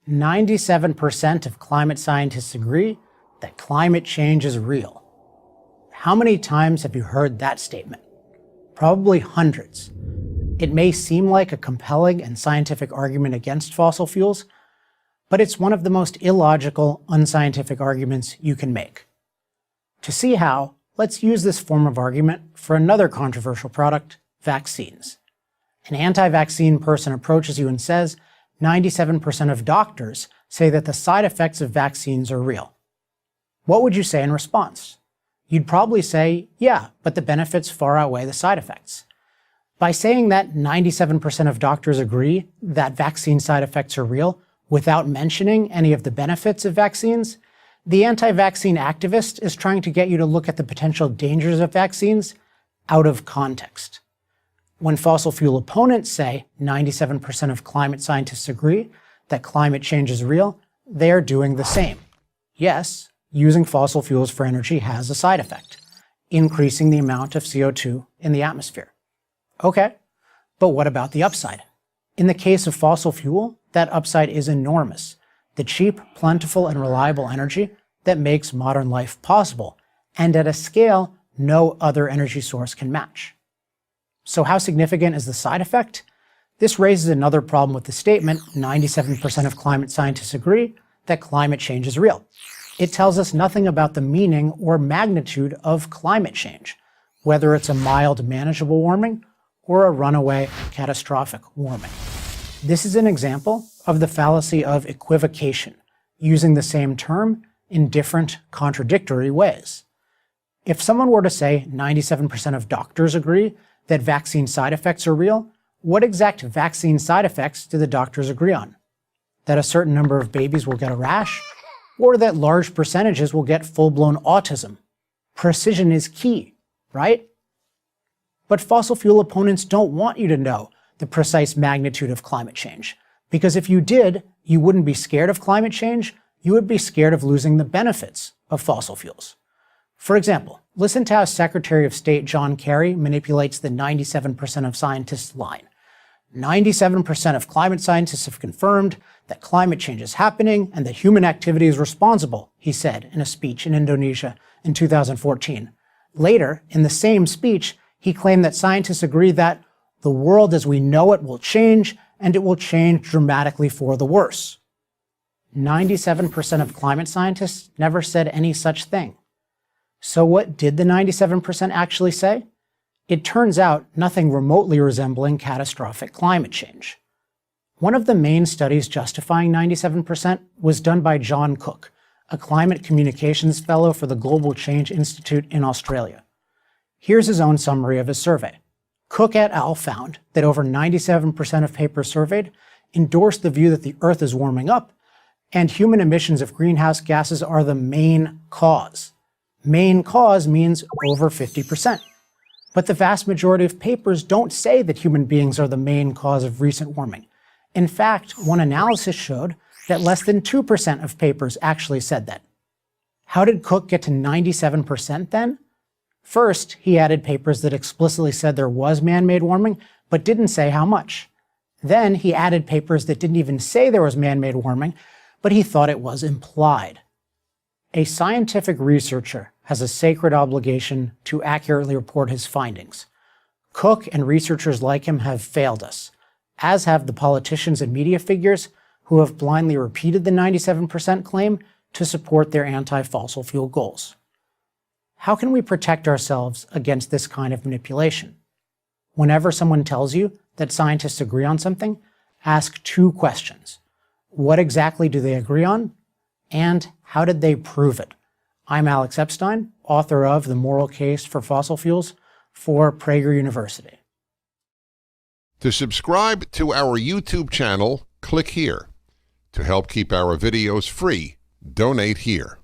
97% of climate scientists agree that climate change is real. How many times have you heard that statement? Probably hundreds. It may seem like a compelling and scientific argument against fossil fuels, but it's one of the most illogical, unscientific arguments you can make. To see how, let's use this form of argument for another controversial product, vaccines. An anti-vaccine person approaches you and says, 97% of doctors say that the side effects of vaccines are real. What would you say in response? You'd probably say, yeah, but the benefits far outweigh the side effects. By saying that 97% of doctors agree that vaccine side effects are real, without mentioning any of the benefits of vaccines, the anti-vaccine activist is trying to get you to look at the potential dangers of vaccines out of context. When fossil fuel opponents say 97% of climate scientists agree that climate change is real, they are doing the same. Yes, using fossil fuels for energy has a side effect, increasing the amount of CO2 in the atmosphere. Okay, but what about the upside? In the case of fossil fuel, that upside is enormous. The cheap, plentiful, and reliable energy that makes modern life possible, and at a scale no other energy source can match. So how significant is the side effect? This raises another problem with the statement, 97% of climate scientists agree that climate change is real. It tells us nothing about the meaning or magnitude of climate change, whether it's a mild, manageable warming or a runaway, catastrophic warming. This is an example of the fallacy of equivocation, using the same term in different, contradictory ways. If someone were to say 97% of doctors agree that vaccine side effects are real, what exact vaccine side effects do the doctors agree on? That a certain number of babies will get a rash? Or that large percentages will get full-blown autism? Precision is key, right? But fossil fuel opponents don't want you to know the precise magnitude of climate change, because if you did, you wouldn't be scared of climate change, you would be scared of losing the benefits of fossil fuels. For example, listen to how Secretary of State John Kerry manipulates the 97% of scientists line. 97% of climate scientists have confirmed that climate change is happening and that human activity is responsible, he said in a speech in Indonesia in 2014. Later, in the same speech, he claimed that scientists agree that the world as we know it will change, and it will change dramatically for the worse. 97% of climate scientists never said any such thing. So what did the 97% actually say? It turns out nothing remotely resembling catastrophic climate change. One of the main studies justifying 97% was done by John Cook, a climate communications fellow for the Global Change Institute in Australia. Here's his own summary of his survey. Cook et al. Found that over 97% of papers surveyed endorsed the view that the Earth is warming up, and human emissions of greenhouse gases are the main cause. Main cause means over 50%. But the vast majority of papers don't say that human beings are the main cause of recent warming. In fact, one analysis showed that less than 2% of papers actually said that. How did Cook get to 97% then? First, he added papers that explicitly said there was man-made warming, but didn't say how much. Then he added papers that didn't even say there was man-made warming, but he thought it was implied. A scientific researcher has a sacred obligation to accurately report his findings. Cook and researchers like him have failed us, as have the politicians and media figures who have blindly repeated the 97% claim to support their anti-fossil fuel goals. How can we protect ourselves against this kind of manipulation? Whenever someone tells you that scientists agree on something, ask two questions. What exactly do they agree on? And how did they prove it? I'm Alex Epstein, author of The Moral Case for Fossil Fuels for Prager University. To subscribe to our YouTube channel, click here. To help keep our videos free, donate here.